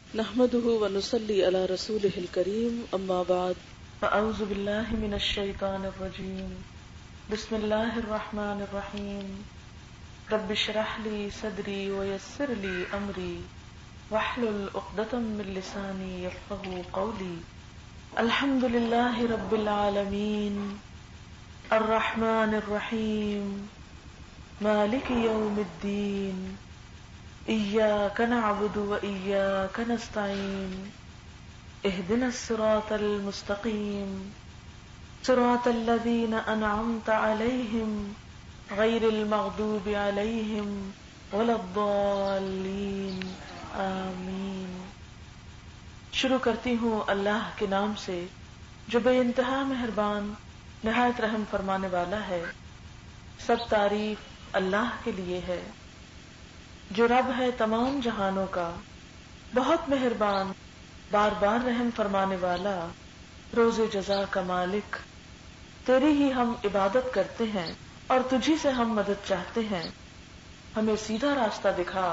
نحمده ونصلي على رسوله الكريم اما بعد فاعوذ بالله من الشيطان الرجيم بسم الله الرحمن الرحيم رب اشرح لي صدري ويسر لي امري واحلل عقدة من لساني يفقهوا قولي الحمد لله رب العالمين الرحمن الرحيم مالك يوم الدين إياك نعبد وإياك نستعين اهدنا الصراط المستقيم صراط الذين أنعمت عليهم غير المغضوب عليهم ولا الضالين آمین۔ شروع کرتی ہوں اللہ کے نام سے جو بے انتہا مہربان نہایت رحم فرمانے والا ہے۔ سب تعریف اللہ کے لیے ہے جو رب ہے تمام جہانوں کا، بہت مہربان، بار بار رحم فرمانے والا، روز جزا کا مالک۔ تیری ہی ہم عبادت کرتے ہیں اور تجھی سے ہم مدد چاہتے ہیں۔ ہمیں سیدھا راستہ دکھا،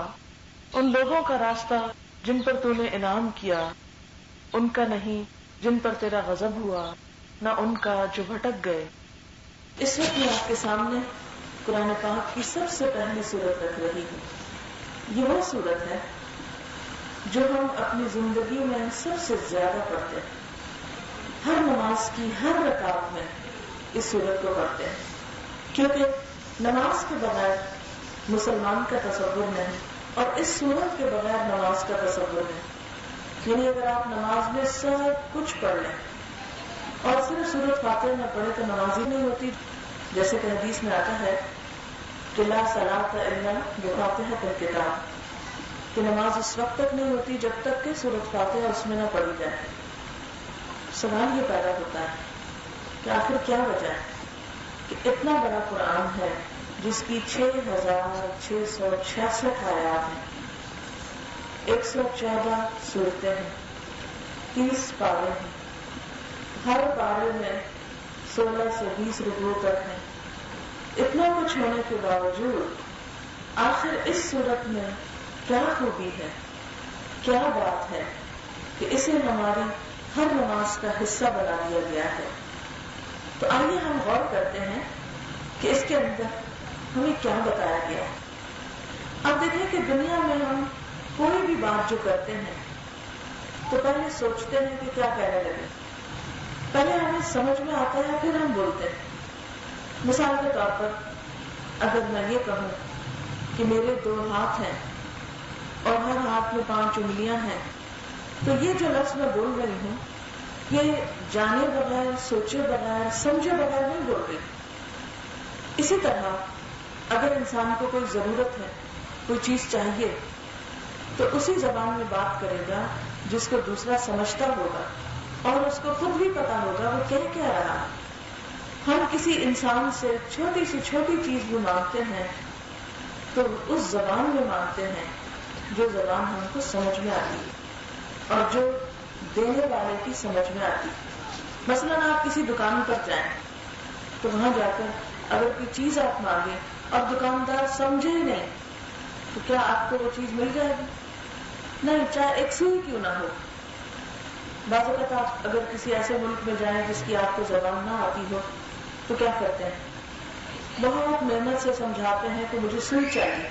ان لوگوں کا راستہ جن پر تو نے انعام کیا، ان کا نہیں جن پر تیرا غضب ہوا، نہ ان کا جو بھٹک گئے۔ اس وقت میں آپ کے سامنے قرآن پاک کی سب سے پہلی سورت رکھ رہی ہوں۔ یہ وہ سورت ہے جو ہم اپنی زندگی میں سب سے زیادہ پڑھتے ہیں۔ ہر نماز کی ہر رکعت میں اس سورت کو پڑھتے ہیں، کیونکہ نماز کے بغیر مسلمان کا تصور نہیں اور اس سورت کے بغیر نماز کا تصور نہیں۔ یعنی اگر آپ نماز میں سب کچھ پڑھ لیں اور صرف سورت فاتحہ نہ پڑھے تو نماز ہی نہیں ہوتی۔ جیسے کہ حدیث میں آتا ہے کہ لا صلاۃ الا بفاتحۃ الکتاب، کہ نماز اس وقت تک نہیں ہوتی جب تک کہ سورۃ فاتحہ اس میں نہ پڑھی جائے۔ سوال یہ پیدا ہوتا ہے کہ آخر کیا وجہ ہے کہ اتنا بڑا قرآن ہے جس کی 6666 آیات ہیں، 114 سورتیں ہیں، 30 پارے ہیں، ہر پارے میں 16 سے 20 رکوع تک ہیں۔ اتنا کچھ ہونے کے باوجود آخر اس صورت میں کیا خوبی ہے، کیا بات ہے کہ اسے ہماری ہر نماز کا حصہ بنا دیا گیا ہے؟ تو آئیے ہم غور کرتے ہیں کہ اس کے اندر ہمیں کیا بتایا گیا ہے۔ اب دیکھیں کہ دنیا میں ہم کوئی بھی بات جو کرتے ہیں تو پہلے سوچتے ہیں کہ کیا کہنے لگے، پہلے ہمیں سمجھ میں آتا ہے پھر ہم بولتے ہیں۔ مثال کے طور پر اگر میں یہ کہوں کہ میرے 2 ہاتھ ہیں اور ہر ہاتھ میں 5 انگلیاں ہیں، تو یہ جو لفظ میں بول رہی ہوں یہ جانے بغیر، سوچے بغیر، سمجھے بغیر نہیں بول رہی۔ اسی طرح اگر انسان کو کوئی ضرورت ہے، کوئی چیز چاہیے، تو اسی زبان میں بات کرے گا جس کو دوسرا سمجھتا ہوگا اور اس کو خود بھی پتا ہوگا وہ کہہ کیا رہا ہے۔ ہم کسی انسان سے چھوٹی سی چھوٹی چیز بھی مانگتے ہیں تو اس زبان میں مانگتے ہیں جو زبان ہم کو سمجھ میں آتی ہے اور جو دینے والے کی سمجھ میں آتی ہے۔ مثلا آپ کسی دکان پر جائیں تو وہاں جا کر اگر کوئی چیز آپ مانگیں اور دکاندار سمجھے ہی نہیں تو کیا آپ کو وہ چیز مل جائے گی؟ نہیں، چاہے 1 سوئی کیوں نہ ہو۔ بعض اوقات آپ اگر کسی ایسے ملک میں جائیں جس کی آپ کو زبان نہ آتی ہو تو کیا کرتے ہیں؟ بہت محنت سے سمجھاتے ہیں کہ مجھے سوئی چاہیے،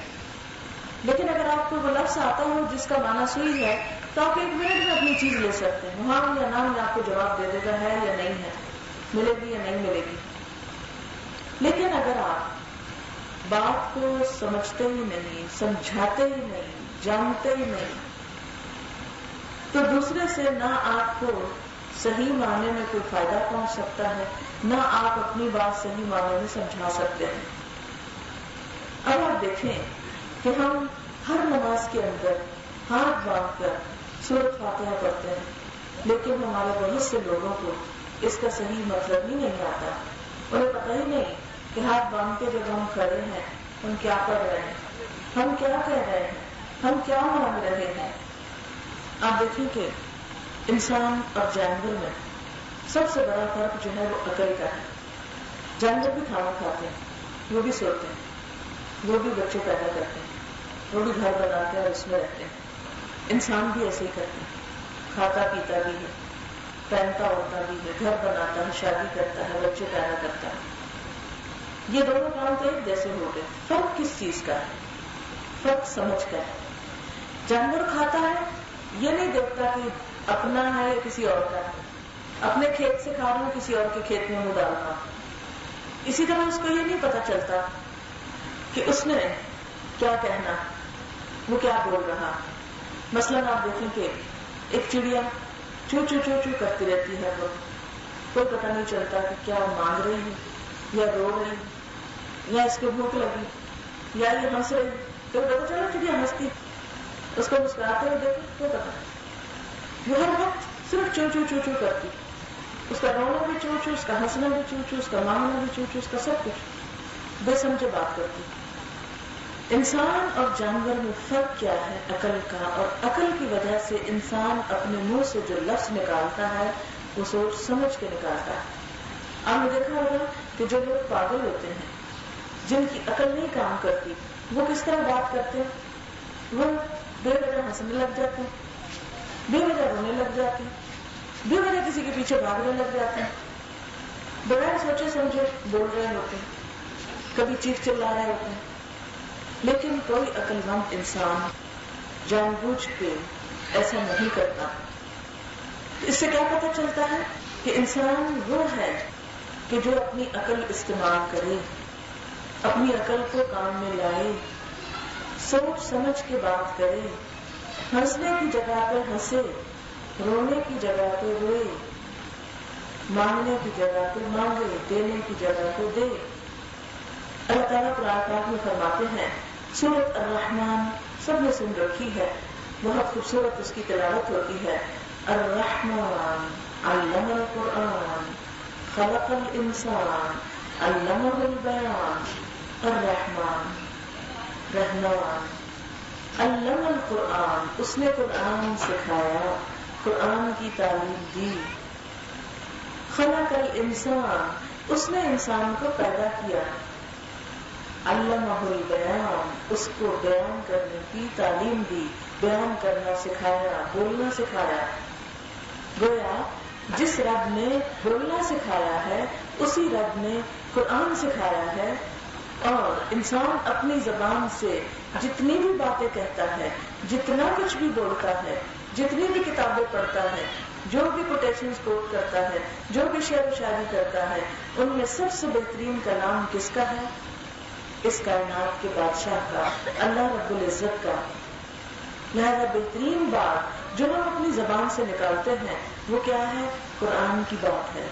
لیکن اگر آپ کو وہ لفظ آتا ہو جس کا معنی سوئی ہے تو آپ 1 منٹ میں اپنی چیز لے سکتے ہیں، ہاں یا نہ میں آپ کو جواب دے دے گا ہے یا نہیں ہے، ملے گی یا نہیں ملے گی۔ لیکن اگر آپ بات کو سمجھتے ہی نہیں، سمجھاتے ہی نہیں، جانتے ہی نہیں، تو دوسرے سے نہ آپ کو صحیح معنی میں کوئی فائدہ پہنچ سکتا ہے، نہ آپ اپنی بات صحیح معنی میں سمجھا سکتے ہیں۔ اب آپ دیکھیں کہ ہم ہر نماز کے اندر ہاتھ باندھ کر سورۃ فاتحہ پڑھتے ہیں، لیکن ہمارے بہت سے لوگوں کو اس کا صحیح مطلب ہی نہیں آتا۔ انہیں پتہ ہی نہیں کہ ہاتھ باندھ کے جب ہم کھڑے ہیں ہم کیا پڑھ رہے ہیں، ہم کیا کہہ رہے ہیں، ہم کیا مانگ رہے ہیں۔ آپ دیکھیں کہ انسان اور جانور میں سب سے بڑا فرق جو ہے وہ عقل کا ہے۔ جانور بھی کھانا کھاتے ہیں، وہ بھی سوتے ہیں، وہ بھی بچے پیدا کرتے ہیں، وہ بھی گھر بناتے ہیں اور اس میں رہتے ہیں، انسان بھی ایسے ہی کرتا ہے، کھاتا پیتا بھی ہے، پہنتا اوڑھتا بھی ہے، گھر بناتا ہے، شادی کرتا ہے، بچے پیدا کرتا ہے. یہ دونوں کام تو ایک جیسے ہو گئے. فرق کس چیز کا ہے؟ فرق سمجھ کا ہے. جانور کھاتا ہے، یہ نہیں دیکھتا کہ اپنا ہے یا کسی اور کا ہے. اپنے کھیت سے کھا رہا ہوں، کسی اور کے کھیت میں منہ ڈال رہا ہوں. اسی طرح اس کو یہ نہیں پتا چلتا کہ اس نے کیا کہنا، وہ کیا بول رہا. مثلاً آپ دیکھیں کہ ایک چڑیا چو چو چو چو کرتی رہتی ہے، وہ کوئی پتہ نہیں چلتا کہ کیا وہ مانگ رہی ہے یا رو رہی ہے یا اس کو بھوک لگی یا یہ ہنس رہی. تو پتا چلا چڑیا ہنستی، اس کو مسکراتے ہوئے دیکھو تو پتا وہ ہر وقت صرف چو چو چو چو کرتی. اس کا رونا بھی چو چو، اس کا ہنسنا بھی چو چو، اس کا مانگنا بھی چو چو، اس کا سب کچھ بے سمجھے بات کرتی. انسان اور جانور میں فرق کیا ہے؟ عقل کا. اور عقل کی وجہ سے انسان اپنے منہ سے جو لفظ نکالتا ہے وہ سوچ سمجھ کے نکالتا ہے. آپ نے دیکھا ہوگا کہ جو لوگ پاگل ہوتے ہیں، جن کی عقل نہیں کام کرتی، وہ کس طرح بات کرتے ہیں؟ وہ بے وجہ ہنسنے لگ جاتے ہیں، بے وجہ رونے لگ جاتے ہیں، بے وجہ کسی کے پیچھے بھاگنے لگ جاتے ہیں، بغیر سوچے سمجھے بول رہے ہوتے ہیں، کبھی چیخ چلا رہے ہوتے ہیں. لیکن کوئی عقل مند انسان جان بوجھ کے ایسا نہیں کرتا. اس سے کیا پتہ چلتا ہے کہ انسان وہ ہے کہ جو اپنی عقل استعمال کرے، اپنی عقل کو کام میں لائے، سوچ سمجھ کے بات کرے، ہنسنے کی جگہ پہ ہنسے، رونے کی جگہ پہ روئے، مانگنے کی جگہ پہ مانگے، دینے کی جگہ پہ دے. اللہ تعالیٰ قرآن پاک میں فرماتے ہیں، سورۃ الرحمن سب نے سن رکھی ہے، بہت خوبصورت اس کی تلاوت ہوتی ہے. الرحمن علم القرآن خلق الانسان علمہ البیان. الرحمن رحمان، علم القرآن اس نے قرآن سکھایا، قرآن کی تعلیم دی. خلق الانسان اس نے انسان کو پیدا کیا. علمہ البیان اس کو بیان کرنے کی تعلیم دی، بیان کرنا سکھایا، بولنا سکھایا. گویا جس رب نے بولنا سکھایا ہے اسی رب نے قرآن سکھایا ہے. اور انسان اپنی زبان سے جتنی بھی باتیں کہتا ہے، جتنا کچھ بھی بولتا ہے، جتنی بھی کتابیں پڑھتا ہے، جو بھی کوٹیشنز کوٹ کرتا ہے، جو بھی شعر و شاعری کرتا ہے، ان میں سب سے بہترین کلام کس کا ہے؟ اس کائنات کے بادشاہ کا، اللہ رب العزت کا. لہذا بہترین بات جو ہم اپنی زبان سے نکالتے ہیں وہ کیا ہے؟ قرآن کی بات ہے،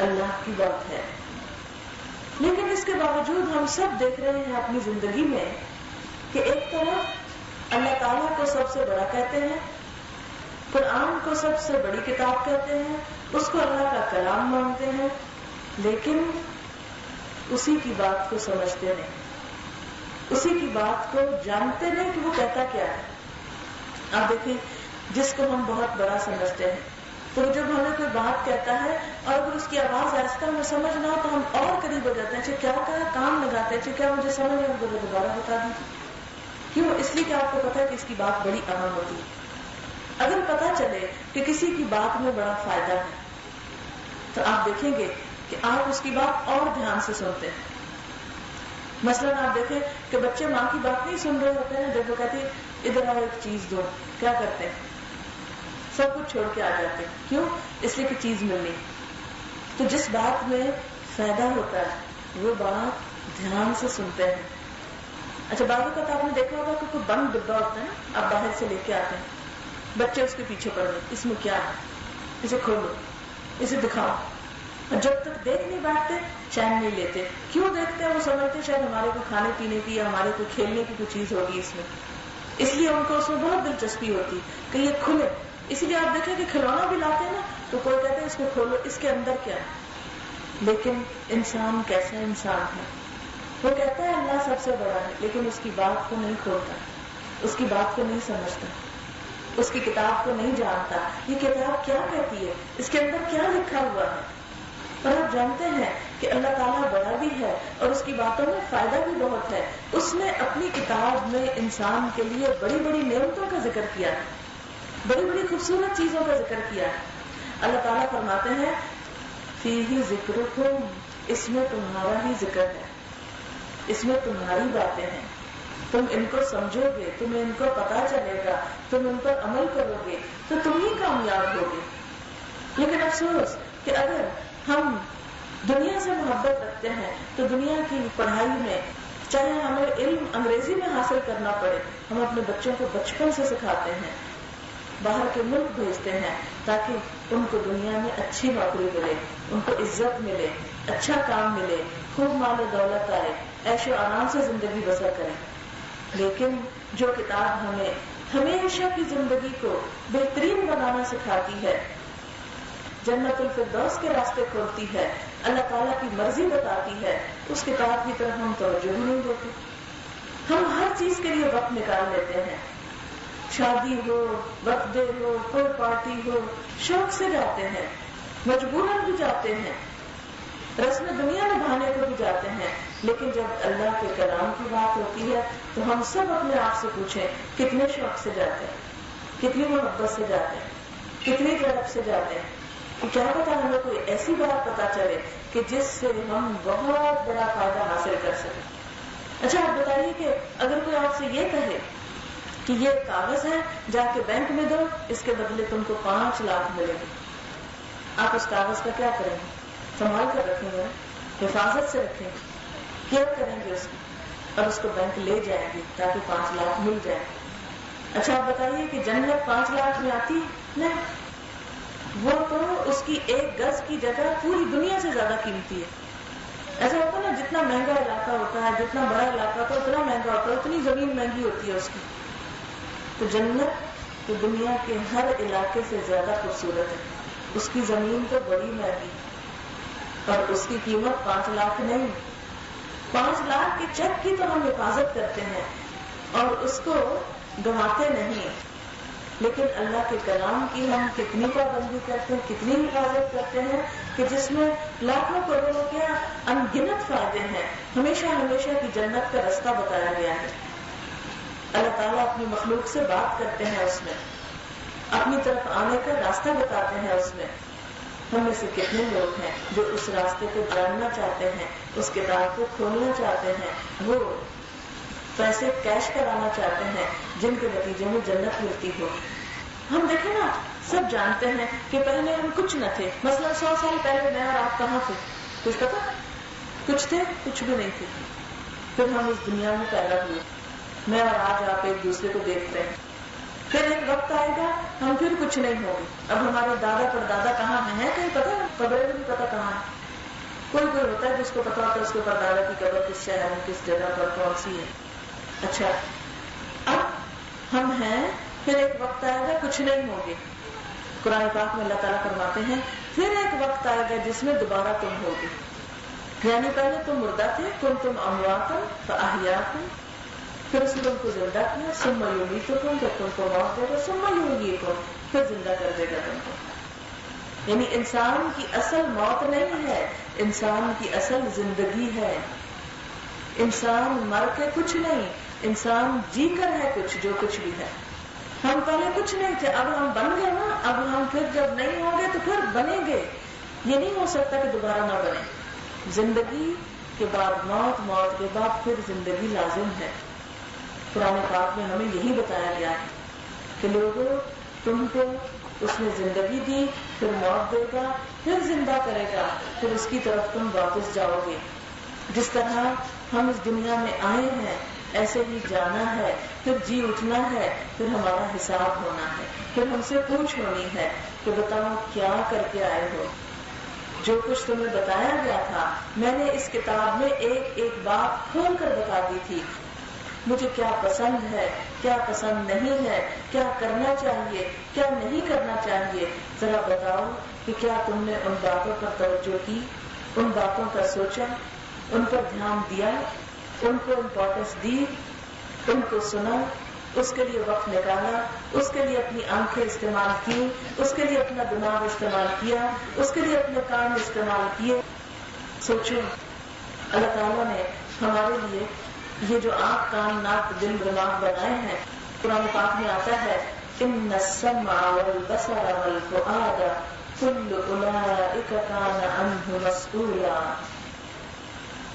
اللہ کی بات ہے. لیکن اس کے باوجود ہم سب دیکھ رہے ہیں اپنی زندگی میں کہ ایک طرف اللہ تعالیٰ کو سب سے بڑا کہتے ہیں، قرآن کو سب سے بڑی کتاب کہتے ہیں، اس کو اللہ کا کلام مانتے ہیں، لیکن اسی کی بات کو سمجھتے نہیں، اسی کی بات کو جانتے نہیں کہ وہ کہتا کیا ہے. آپ دیکھیں جس کو ہم بہت بڑا سمجھتے ہیں تو جب ہمیں کوئی بات کہتا ہے اور اگر اس کی آواز آہستہ ہمیں سمجھ نہ ہو تو ہم اور قریب ہو جاتے ہیں، اچھا کیا کہا، کام لگاتے ہیں، اچھا کیا مجھے سمجھ ہے، مجھے دوبارہ بتا دیجیے. کیوں؟ اس لیے کہ آپ کو پتا ہے کہ اس کی بات بڑی اہم ہوتی ہے. اگر پتا چلے کہ کسی کی بات میں بڑا فائدہ ہے تو آپ دیکھیں گے کہ آپ اس کی بات اور دھیان سے سنتے ہیں. مثلاً آپ دیکھیں کہ بچے ماں کی بات نہیں سن رہے ہوتے ہیں، جب وہ کہتے ہیں ادھر آؤ ایک چیز دو، کیا کرتے ہیں؟ سب کچھ چھوڑ کے آ جاتے ہیں. کیوں؟ اس لیے کہ چیز ملنی. تو جس بات میں فائدہ ہوتا ہے وہ بات دھیان سے سنتے ہیں. اچھا بعض اوقات آپ نے دیکھا ہوگا کہ کوئی بند ڈبہ ہوتا ہے، آپ باہر سے لے کے آتے ہیں، بچے اس کے پیچھے پڑ گئے، اس میں کیا ہے، اسے کھولو، اسے دکھاؤ. اور جب تک دیکھ نہیں بیٹھتے چین نہیں لیتے. کیوں دیکھتے ہیں؟ وہ سمجھتے شاید ہمارے کو کھانے پینے کی یا ہمارے کو کھیلنے کی کوئی چیز ہوگی اس میں، اس لیے ان کو اس میں بہت دلچسپی ہوتی کہ یہ کھلے. اسی لیے آپ دیکھیں کہ کھلونا بھی لاتے ہیں نا تو کوئی کہتے ہیں اس کو کھولو، اس کے اندر کیا ہے. لیکن انسان کیسا انسان ہے؟ وہ کہتا ہے اللہ سب سے بڑا ہے، لیکن اس کی بات کو نہیں کھولتا، اس کی بات کو نہیں سمجھتا، اس کی کتاب کو نہیں جانتا. یہ کتاب کیا کہتی ہے، اس کے اندر کیا لکھا ہوا ہے. اور آپ جانتے ہیں کہ اللہ تعالیٰ بڑا بھی ہے اور اس کی باتوں میں فائدہ بھی بہت ہے. اس نے اپنی کتاب میں انسان کے لیے بڑی بڑی نعمتوں کا ذکر کیا ہے. بڑی بڑی خوبصورت چیزوں کا ذکر کیا ہے. اللہ تعالیٰ فرماتے ہیں فیہ ذکرکم، اس میں تمہارا ہی ذکر ہے، اس میں تمہاری باتیں ہیں، تم ان کو سمجھو گے، تمہیں ان کو پتا چلے گا، تم ان پر عمل کرو گے تو تم ہی کامیاب ہوگے. لیکن افسوس کہ اگر ہم دنیا سے محبت رکھتے ہیں تو دنیا کی پڑھائی میں، چاہے ہمیں علم انگریزی میں حاصل کرنا پڑے، ہم اپنے بچوں کو بچپن سے سکھاتے ہیں، باہر کے ملک بھیجتے ہیں تاکہ ان کو دنیا میں اچھی نوکری ملے، ان کو عزت ملے، اچھا کام ملے، خوب مال و دولت آئے، عیش و آرام سے زندگی بسر کریں. لیکن جو کتاب ہمیں ہمیشہ کی زندگی کو بہترین بنانا سکھاتی ہے، جنت الفردوس کے راستے کھولتی ہے، اللہ تعالیٰ کی مرضی بتاتی ہے، اس کتاب کی طرف ہم توجہ ہی نہیں دیتے. ہم ہر چیز کے لیے وقت نکال لیتے ہیں، شادی ہو، برتھ ڈے ہو، کوئی پارٹی ہو، شوق سے جاتے ہیں، مجبوراً بھی جاتے ہیں، رسم دنیا نبھانے کو بھی جاتے ہیں. لیکن جب اللہ کے کلام کی بات ہوتی ہے تو ہم سب اپنے آپ سے پوچھیں کتنے شوق سے جاتے ہیں، کتنی محبت سے جاتے ہیں، کتنی طرف سے جاتے ہیں، کہ کیا پتا ہمیں کوئی ایسی بات پتا چلے کہ جس سے ہم بہت بڑا فائدہ حاصل کر سکیں. اچھا آپ بتائیے کہ اگر کوئی آپ سے یہ کہے کہ یہ کاغذ ہے، جا کے بینک میں دو، اس کے بدلے تم کو 5 لاکھ ملے گی، آپ اس کاغذ کا کیا کریں گے؟ سنبھال کر رکھیں گے، حفاظت سے رکھیں گے، کیئر کریں گے اس کی، اور اس کو بینک لے جائیں گے تاکہ 5 لاکھ مل جائے. اچھا آپ بتائیے کہ جنت 5 لاکھ میں آتی؟ نہیں، وہ تو اس کی 1 گز کی جگہ پوری دنیا سے زیادہ قیمتی ہے. ایسا ہوتا ہے نا، جتنا مہنگا علاقہ ہوتا ہے، جتنا بڑا علاقہ ہوتا ہے اتنا مہنگا ہوتا ہے، اتنی زمین مہنگی ہوتی ہے اس کی. تو جنت تو دنیا کے ہر علاقے سے زیادہ خوبصورت ہے، اس کی زمین تو بڑی مہنگی اور اس کی قیمت 5 لاکھ نہیں. 5 لاکھ کے چیک کی تو ہم حفاظت کرتے ہیں اور اس کو گنواتے نہیں، لیکن اللہ کے کلام کی ہم کتنی پابندی کرتے ہیں، کتنی حفاظت کرتے ہیں کہ جس میں لاکھوں کروڑوں کے ان گنت فائدے ہیں. ہمیشہ ہمیشہ کی جنت کا رستہ بتایا گیا ہے. اللہ تعالیٰ اپنی مخلوق سے بات کرتے ہیں، اس میں اپنی طرف آنے کا راستہ بتاتے ہیں. اس میں ہم میں سے کتنے لوگ ہیں جو اس راستے کو جاننا چاہتے ہیں، اس کتاب کو کھولنا چاہتے ہیں، وہ پیسے کیش کرانا چاہتے ہیں جن کے نتیجے میں جنت ملتی ہو. ہم دیکھیں نا، سب جانتے ہیں کہ پہلے ہم کچھ نہ تھے. مثلا 100 سال پہلے میں اور آپ کہاں تھے؟ کچھ پتا؟ کچھ تھے؟ کچھ بھی نہیں تھے. پھر ہم اس دنیا میں پیدا ہوئے، میں اور آج آپ ایک دوسرے کو دیکھتے ہیں. پھر ایک وقت آئے گا ہم پھر کچھ نہیں ہوں گے. اب ہمارے دادا پردادا کہاں ہیں کہیں پتا؟ قبریں بھی پتا کہاں ہے. کوئی ہوتا ہے جس کو پتا ہوتا ہے اس کے پردادا کی قبر کس شہر میں، کس جگہ پر، کون سی ہے. اچھا اب ہم ہیں، پھر ایک وقت آئے گا کچھ نہیں ہوگے. قرآن پاک میں اللہ تعالیٰ فرماتے ہیں پھر ایک وقت آئے گا جس میں دوبارہ تم ہوگے. یعنی پہلے تم مردہ تھے، کنتم امواتا فاحیاکم، پھر اس نے تم کو زندہ کیا، ثم یمیتکم، جب تم کو موت دے گا، ثم یحییکم، پھر زندہ کر دے گا تم کو. یعنی انسان کی اصل موت نہیں ہے، انسان کی اصل زندگی ہے. انسان مر کے کچھ نہیں، انسان جی کر ہے کچھ، جو کچھ بھی ہے. ہم پہلے کچھ نہیں تھے، اب ہم بن گئے نا. اب ہم پھر جب نہیں ہوں گے تو پھر بنیں گے. یہ نہیں ہو سکتا کہ دوبارہ نہ بنے. زندگی کے بعد موت، موت کے بعد پھر زندگی لازم ہے. قرآن پاک میں ہمیں یہی بتایا گیا ہے کہ لوگوں، تم کو اس نے زندگی دی، پھر موت دے گا، پھر زندہ کرے گا، پھر اس کی طرف تم واپس جاؤ گے. جس طرح ہم اس دنیا میں آئے ہیں ایسے ہی جانا ہے، پھر جی اٹھنا ہے، پھر ہمارا حساب ہونا ہے، پھر ہم سے پوچھ ہونی ہے کہ بتاؤ کیا کر کے آئے ہو. جو کچھ تمہیں بتایا گیا تھا میں نے اس کتاب میں ایک ایک بات کھول کر بتا دی تھی. مجھے کیا پسند ہے، کیا پسند نہیں ہے، کیا کرنا چاہیے، کیا نہیں کرنا چاہیے. ذرا بتاؤ کہ کیا تم نے ان باتوں پر توجہ کی، ان باتوں کا سوچا، ان پر دھیان دیا، ان کو امپورٹنس دی، ان کو سنا، اس کے لیے وقت نکالا، اس کے لیے اپنی آنکھیں استعمال کی، اس کے لیے اپنا دماغ استعمال کیا، اس کے لیے اپنے کان استعمال کیے. سوچو، اللہ تعالیٰ نے ہمارے لیے یہ جو آنکھ، کان، ناک، دل، دماغ بنائے ہیں، قرآن پاک میں آتا ہے ان السمع والبصر والفؤاد كل اولئک کان عنہ مسئولا.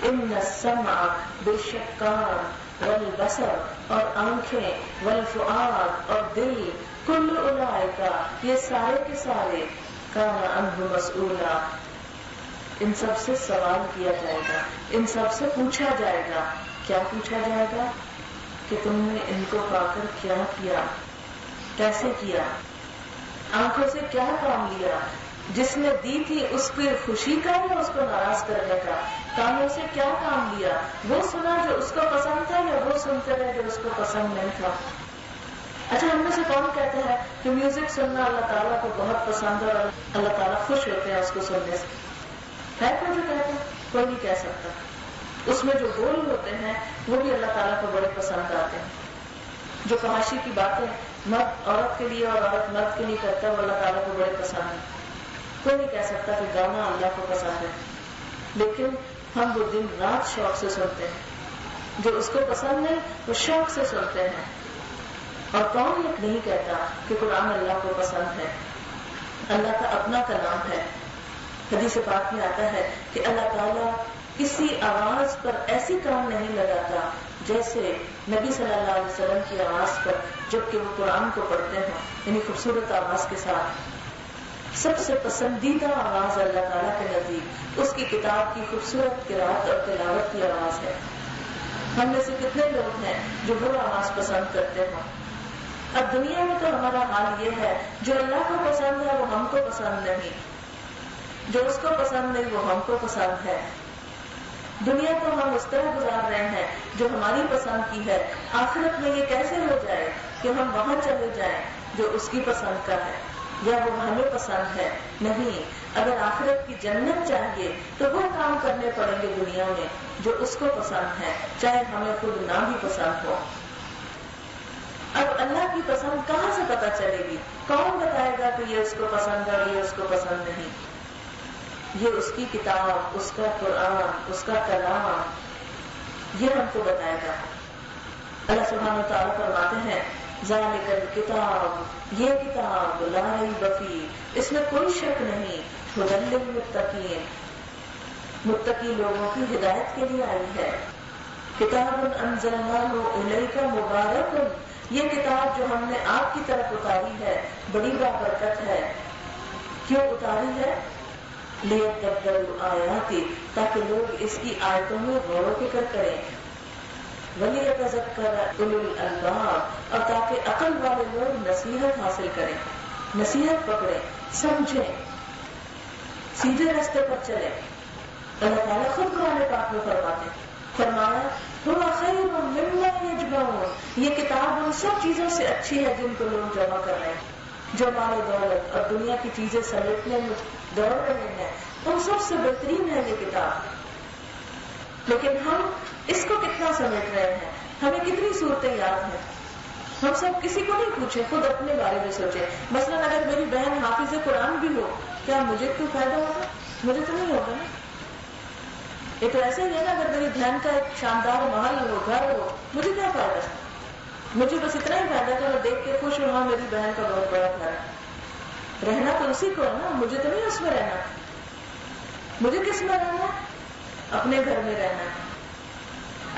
ان السمع بے شک کان، والبصر اور آنکھیں، والفؤاد اور دل، کل اولئک یہ سارے کے سارے، کان عنہ مسئولا ان سب سے سوال کیا جائے گا، ان سب سے پوچھا جائے گا. کیا پوچھا جائے گا؟ کہ تم نے ان کو پا کر کیا کیا، کیسے کیا، آنکھوں سے کیا کام لیا، جس نے دی تھی اس کی خوشی کا یا اس کو ناراض کرنے کا، کانوں سے کیا کام لیا، وہ سنا جو اس کو پسند تھا یا وہ سنتے رہے جو اس کو پسند نہیں تھا. اچھا، ہم میں سے کون کہتے ہیں کہ میوزک سننا اللہ تعالیٰ کو بہت پسند ہے اور اللہ تعالیٰ خوش ہوتے ہیں اس کو سننے سے؟ ہے کوئی جو کہتا ہے؟ کوئی نہیں کہہ سکتا. اس میں جو بول ہوتے ہیں وہ بھی اللہ تعالیٰ کو بڑے پسند آتے ہیں. جو فحاشی کی باتیں مرد عورت کے لیے اور عورت مرد کے لیے کرتا ہے وہ اللہ تعالیٰ کو بڑے پسند ہے. کوئی نہیں کہہ سکتا کہ گانا اللہ کو پسند ہے، لیکن ہم وہ دن رات شوق سے سنتے ہیں. جو اس کو پسند نہیں وہ شوق سے سنتے ہیں. اور کون یہ نہیں کہتا کہ قرآن اللہ کو پسند ہے؟ اللہ کا اپنا کلام ہے. حدیث پاک میں آتا ہے کہ اللہ تعالیٰ کسی آواز پر ایسی کام نہیں لگاتا جیسے نبی صلی اللہ علیہ وسلم کی آواز پر، جبکہ وہ قرآن کو پڑھتے ہیں، یعنی خوبصورت آواز کے ساتھ. سب سے پسندیدہ آواز اللہ تعالیٰ کے نزدیک اس کی کتاب کی خوبصورت قرات اور تلاوت کی آواز ہے. ہم میں سے کتنے لوگ ہیں جو وہ آواز پسند کرتے ہیں؟ اب دنیا میں تو ہمارا حال یہ ہے، جو اللہ کو پسند ہے وہ ہم کو پسند نہیں، جو اس کو پسند نہیں وہ ہم کو پسند ہے. دنیا کو ہم اس طرح گزار رہے ہیں جو ہماری پسند کی ہے. آخرت میں یہ کیسے ہو جائے کہ ہم وہاں چلے جائیں جو اس کی پسند کا ہے یا وہ ہمیں پسند ہے؟ نہیں. اگر آخرت کی جنت چاہیے تو وہ کام کرنے پڑیں گے دنیا میں جو اس کو پسند ہے، چاہے ہمیں خود نہ بھی پسند ہو. اب اللہ کی پسند کہاں سے پتہ چلے گی؟ کون بتائے گا کہ یہ اس کو پسند ہے اور یہ اس کو پسند نہیں؟ یہ اس کی کتاب، اس کا قرآن، اس کا کلام، یہ ہم کو بتائے گا. اللہ سبحانہ و تعالیٰ فرماتے ہیں ذالک الکتاب، یہ کتاب لا ریب فیہ، اس میں کوئی شک نہیں، ھدی للمتقین، متقی لوگوں کی ہدایت کے لیے آئی ہے. کتاب انزلناہ الیک مبارک، یہ کتاب جو ہم نے آپ کی طرف اتاری ہے بڑی بابرکت ہے. کیوں اتاری ہے؟ لیدبروا آیاتہ، تاکہ لوگ اس کی آیتوں میں غور و فکر کریں. ولیتذکر اولو الالباب، اور تاکہ عقل والے لوگ نصیحت حاصل کریں، نصیحت پکڑیں، سمجھیں، سیدھے راستے پر چلیں. اللہ تعالیٰ خود قرآن پاک میں فرماتے ہیں، فرمایا هو خیر مما یجمعون، یہ کتاب ان سب چیزوں سے اچھی ہے جن کو لوگ جمع کر رہے ہیں. جو مال و دولت اور دنیا کی چیزیں سمیٹنے میں دوڑ رہے ہیں ان سب سے بہترین ہے یہ کتاب. لیکن ہم اس کو کتنا سمیٹ رہے ہیں؟ ہمیں کتنی صورتیں یاد ہیں؟ ہم سب کسی کو نہیں پوچھیں، خود اپنے بارے میں سوچیں. مثلا اگر میری بہن حافظ قرآن بھی ہو، کیا مجھے کوئی فائدہ ہوگا؟ مجھے تو نہیں ہوگا نا. یہ تو ایسے ہی ہے نا، اگر میری بہن کا ایک شاندار محل ہو، گھر ہو، مجھے کیا فائدہ؟ مجھے بس اتنا ہی فائدہ کہ میں دیکھ کے خوش ہوں، میری بہن کا بہت بڑا گھر ہے. رہنا تو اسی کو ہے نا، مجھے تو نہیں اس میں رہنا. مجھے کس میں رہنا؟ اپنے گھر میں رہنا.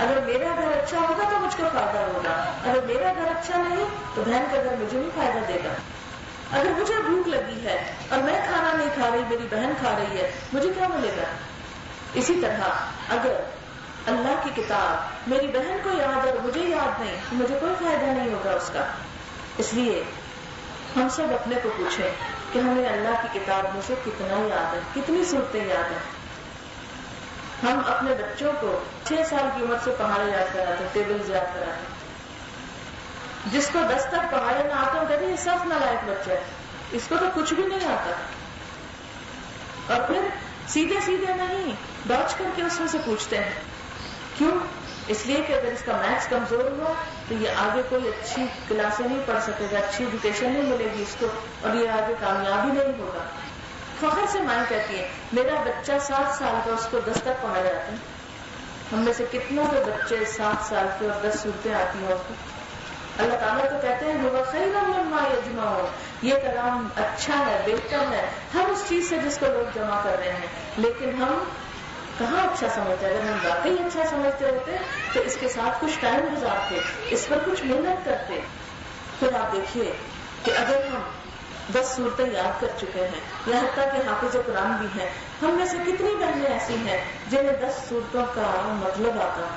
اگر میرا گھر اچھا ہوگا تو مجھ کو فائدہ ہوگا، اگر میرا گھر اچھا نہیں تو بہن کا گھر مجھے بھی فائدہ دے گا. اگر مجھے بھوک لگی ہے اور میں کھانا نہیں کھا رہی، میری بہن کھا رہی ہے، مجھے کیا ملے گا؟ اسی طرح اگر اللہ کی کتاب میری بہن کو یاد اور مجھے یاد نہیں تو مجھے کوئی فائدہ نہیں ہوگا اس کا. اس لیے ہم سب اپنے کو پوچھیں کہ ہمیں اللہ کی کتاب میں سے کتنا یاد ہے، کتنی صورتیں یاد ہیں. ہم اپنے بچوں کو 6 سال کی عمر سے پہاڑے یاد کراتے، ٹیبلز یاد کراتے. جس کو 10 تک پہاڑے نہ آتے ہیں کہتے ہیں یہ سب نالائق بچہ ہے، اس کو تو کچھ بھی نہیں آتا. اور پھر سیدھے سیدھے نہیں، ڈاچ کر کے اس میں سے پوچھتے ہیں. کیوں؟ اس لیے کہ اگر اس کا میتھس کمزور ہوا تو یہ آگے کوئی اچھی کلاسیں نہیں پڑھ سکے گا، اچھی ایجوکیشن نہیں ملے گی اس کو، اور یہ آگے کامیابی نہیں ہوگا. فخر سے ماں کہتی ہے میرا بچہ 7 سال کا، اس کو 10 تک پڑھایا جاتا ہے. ہم میں سے کتنوں کے بچے 7 سال کے اور 10 صورتیں آتی ہیں اس کو؟ اللہ تعالیٰ تو کہتے ہیں وہ خیر مما یجمعون، یہ کلام اچھا ہے، بہتر ہے ہر اس چیز سے جس کو لوگ جمع کر رہے ہیں، لیکن ہم کہاں اچھا سمجھتے ہیں؟ اگر ہم واقعی اچھا سمجھتے ہوتے تو اس کے ساتھ کچھ ٹائم گزارتے، اس پر کچھ محنت کرتے. پھر آپ دیکھیے کہ اگر ہم 10 صورتیں یاد کر چکے ہیں یا حتیٰ کہ حافظ قرآن بھی ہیں، ہم میں سے کتنی بہنیں ایسی ہیں جنہیں 10 صورتوں کا مطلب آتا،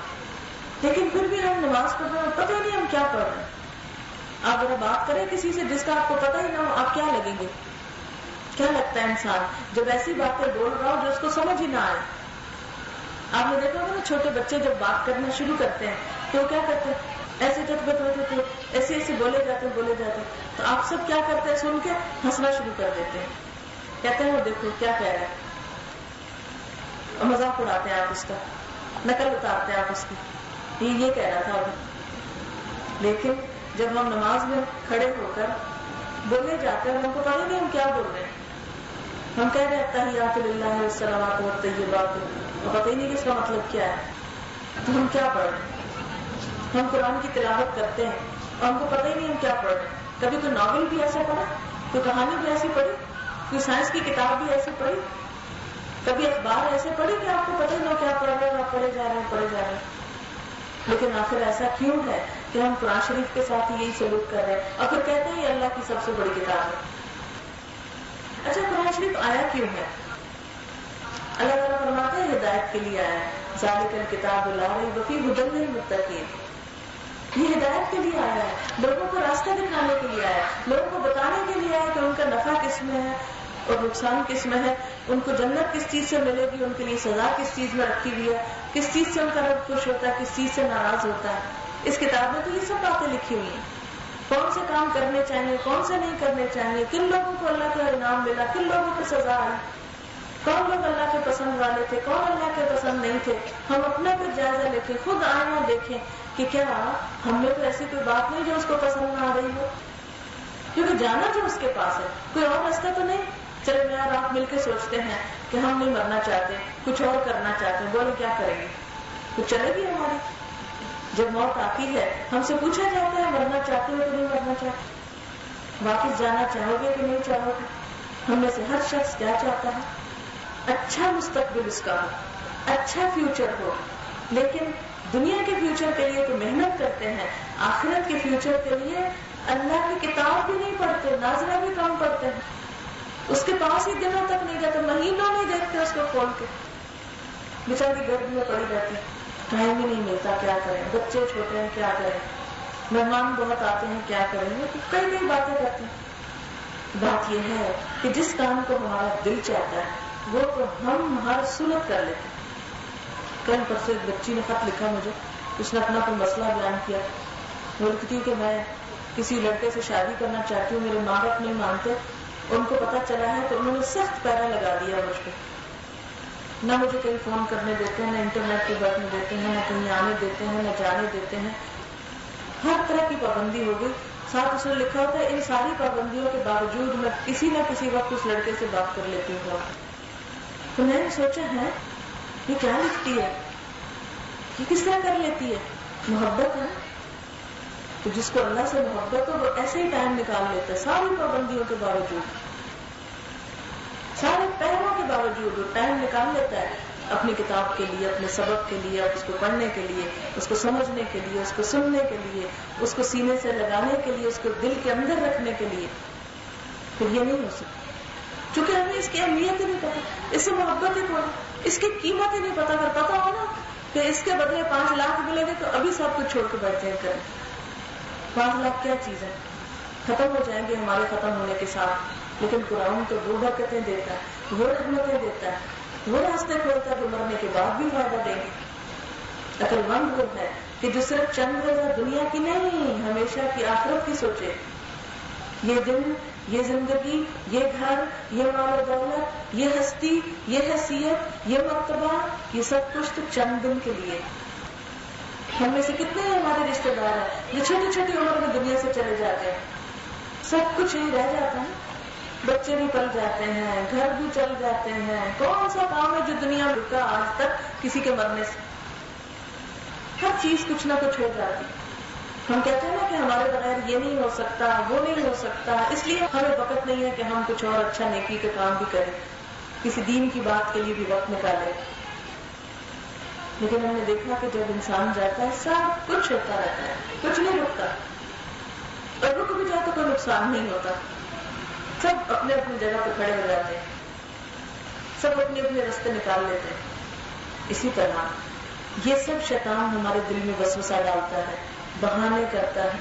لیکن پھر بھی ہم نماز پڑھ رہے ہیں، پتہ ہی نہیں ہم کیا پڑھ رہے ہیں. آپ اگر بات کریں کسی سے جس کا آپ کو پتہ ہی نہ ہو، آپ کیا لگیں گے؟ کیا لگتا ہے انسان جب ایسی باتیں بول رہا ہو جو اس کو سمجھ ہی نہ آئے؟ آپ نے دیکھا ہوگا نا، چھوٹے بچے جب بات کرنا شروع کرتے ہیں تو کیا کرتے ہیں؟ ایسے چٹپٹ ہوتے تھے، ایسے ایسے بولے جاتے تو آپ سب کیا کرتے ہیں؟ سن کے ہنسنا شروع کر دیتے ہیں، کہتے ہیں وہ دیکھو کیا کہہ رہا ہے، اور مذاق اڑاتے ہیں آپ اس کا، نقل اتارتے ہیں آپ اس کی، یہ کہہ رہا تھا ابھی. لیکن جب ہم نماز میں کھڑے ہو کر بولے جاتے ہیں ہم کو پتہ نہیں ہم کیا بول رہے ہیں. ہم کہہ رہے ہیں التحیات للہ والصلوات والطیبات، اور پتہ ہی نہیں کہ اس کا مطلب کیا ہے. تو ہم کیا پڑھ رہے ہیں؟ ہم قرآن کی تلاوت کرتے ہیں اور ہم کو پتہ ہی نہیں ہم کیا پڑھ رہے ہیں. کبھی کوئی ناول بھی ایسا پڑھا، کوئی کہانی بھی ایسی پڑھی، کوئی سائنس کی کتاب بھی ایسی پڑھی، کبھی اخبار ایسے پڑھی کہ آپ کو پتہ ہی نہ کیا پڑھ رہے ہیں، آپ پڑھے جا رہے ہیں. لیکن آخر ایسا کیوں ہے کہ ہم قرآن شریف کے ساتھ یہی سلوک کر رہے ہیں اور پھر کہتے ہیں یہ اللہ کی سب سے بڑی کتاب ہے. اچھا قرآن شریف آیا کیوں ہے؟ اللہ تعالیٰ فرماتے ہیں ہدایت کے لیے آیا ہے. ذالک الکتاب لا ریب فیہ ھدی للمتقین، یہ ہدایت کے لیے آیا ہے، لوگوں کو راستہ دکھانے کے لیے آیا ہے، لوگوں کو بتانے کے لیے آیا کہ ان کا نفع کس میں ہے اور نقصان کس میں ہے، ان کو جنت کس چیز سے ملے گی، ان کے لیے سزا کس چیز میں رکھی ہوئی ہے، کس چیز سے ان کا رب خوش ہوتا ہے، کس چیز سے ناراض ہوتا ہے. اس کتاب میں تو یہ سب باتیں لکھی ہوئی ہیں، کون سے کام کرنے چاہیے، کون سے نہیں کرنے چاہیے، کن لوگوں کو اللہ کا انعام ملا، کن لوگوں کو سزا آئی، کون لوگ اللہ کے پسند والے تھے، کون اللہ کے پسند نہیں تھے. ہم اپنا کچھ جائزہ لے کے خود آئینہ دیکھیں کہ کیا ہم میں تو ایسی کوئی بات نہیں جو اس کو پسند نہ آ رہی ہو، کیونکہ جانا جو اس کے پاس ہے، کوئی اور راستہ تو نہیں. چلے میں اور آپ مل کے سوچتے ہیں کہ ہم نہیں مرنا چاہتے، کچھ اور کرنا چاہتے ہیں، بولے کیا کریں گے؟ تو چلے گی ہماری. جب موت آتی ہے ہم سے پوچھا جاتا ہے مرنا چاہتے ہو کہ نہیں مرنا چاہتے، واپس جانا چاہو گے کہ نہیں چاہو گے؟ ہم میں سے ہر شخص کیا چاہتا ہے؟ اچھا مستقبل اس کا ہو، اچھا فیوچر ہو. لیکن دنیا کے فیوچر کے لیے تو محنت کرتے ہیں، آخرت کے فیوچر کے لیے اللہ کی کتاب بھی نہیں پڑھتے، ناظرہ بھی کم پڑھتے ہیں، اس کے پاس ہی دنوں تک نہیں جاتے، مہینوں نہیں دیکھتے اس کو کھول کے. بیچاری گرد میں پڑی رہتی، ٹائم ہی نہیں ملتا، کیا کریں، بچے چھوٹے ہیں کیا کریں، مہمان بہت آتے ہیں کیا کریں، تو کئی کئی باتیں کرتے ہیں. بات یہ ہے کہ جس کام کو ہمارا دل چاہتا ہے وہ تو ہم ہر صورت کر لیتے ہیں. کل پرسوں ایک بچی نے خط لکھا مجھے، اس نے اپنا کوئی مسئلہ بیان کیا. وہ لکھتی ہے کہ میں کسی لڑکے سے شادی کرنا چاہتی ہوں، میرے ماں باپ نہیں مانتے، ان کو پتا چلا ہے تو انہوں نے سخت پیرا لگا دیا مجھ پہ، نہ مجھے کہیں فون کرنے دیتے ہیں، نہ انٹرنیٹ پہ بیٹھنے دیتے ہیں، نہ کہیں آنے دیتے ہیں، نہ جانے دیتے ہیں. ہر طرح کی پابندی ہو گئی. ساتھ اس نے لکھا ہوتا ہے ان ساری پابندیوں کے باوجود میں کسی نہ کسی وقت اس لڑکے سے بات کر لیتی ہوں. تو میں نے سوچا ہے یہ کیا لکھتی ہے، یہ کس طرح کر لیتی ہے؟ محبت ہے. تو جس کو اللہ سے محبت ہو وہ ایسے ہی ٹائم نکال لیتا ہے، ساری پابندیوں کے باوجود، سارے پہلوں کے باوجود وہ ٹائم نکال لیتا ہے اپنی کتاب کے لیے، اپنے سبق کے لیے، اس کو پڑھنے کے لیے، اس کو سمجھنے کے لیے، اس کو سننے کے لیے، اس کو سینے سے لگانے کے لیے، اس کو دل کے اندر رکھنے کے لیے. پھر یہ نہیں ہو سکتا کیونکہ ہمیں اس کی اہمیت ہی نہیں پتا، اس سے محبت ہی کوئی، اس کی قیمت ہی نہیں پتا. اگر پتا ہو نا کہ اس کے بدلے 5 لاکھ ملیں گے تو ابھی سب کچھ چھوڑ کے بیٹھ جائیں کریں. 5 لاکھ کیا چیز ہے، ختم ہو جائیں گے ہمارے ختم ہونے کے ساتھ. لیکن قرآن تو وہ برکتیں دیتا ہے، وہ رحمتیں دیتا ہے، وہ راستے کھولتا ہے جو مرنے کے بعد بھی فائدہ دیں گے. عقل مند وہ ہے کہ جو صرف چند روزہ دنیا کی نہیں ہمیشہ کی آخرت کی سوچے. یہ دن، یہ زندگی، یہ گھر، یہ مال و دولت، یہ ہستی، یہ حیثیت، یہ مرتبہ، یہ سب کچھ تو چند دن کے لیے. ہم میں سے کتنے ہمارے رشتے دار ہیں جو چھوٹی چھوٹی عمر میں دنیا سے چلے جاتے ہیں، سب کچھ ہی رہ جاتا ہے، بچے بھی پل جاتے ہیں، گھر بھی چل جاتے ہیں. کون سا کام ہے جو دنیا میں رکا آج تک کسی کے مرنے سے؟ ہر چیز کچھ نہ کچھ ہو جاتی. ہم کہتے ہیں نا کہ ہمارے بغیر یہ نہیں ہو سکتا، وہ نہیں ہو سکتا، اس لیے ہمیں وقت نہیں ہے کہ ہم کچھ اور اچھا نیکی کا کام بھی کریں، کسی دین کی بات کے لیے بھی وقت نکالیں. لیکن ہم نے دیکھا کہ جب انسان جاتا ہے سب کچھ ہوتا رہتا ہے، کچھ نہیں رکتا، اور رک بھی جائے تو کوئی نقصان نہیں ہوتا. سب اپنے اپنی جگہ پہ کھڑے ہو جاتے ہیں، سب اپنے اپنے راستے نکال لیتے ہیں. اسی طرح یہ سب شیطان ہمارے دل میں وسوسہ ڈالتا ہے، بہانے کرتا ہے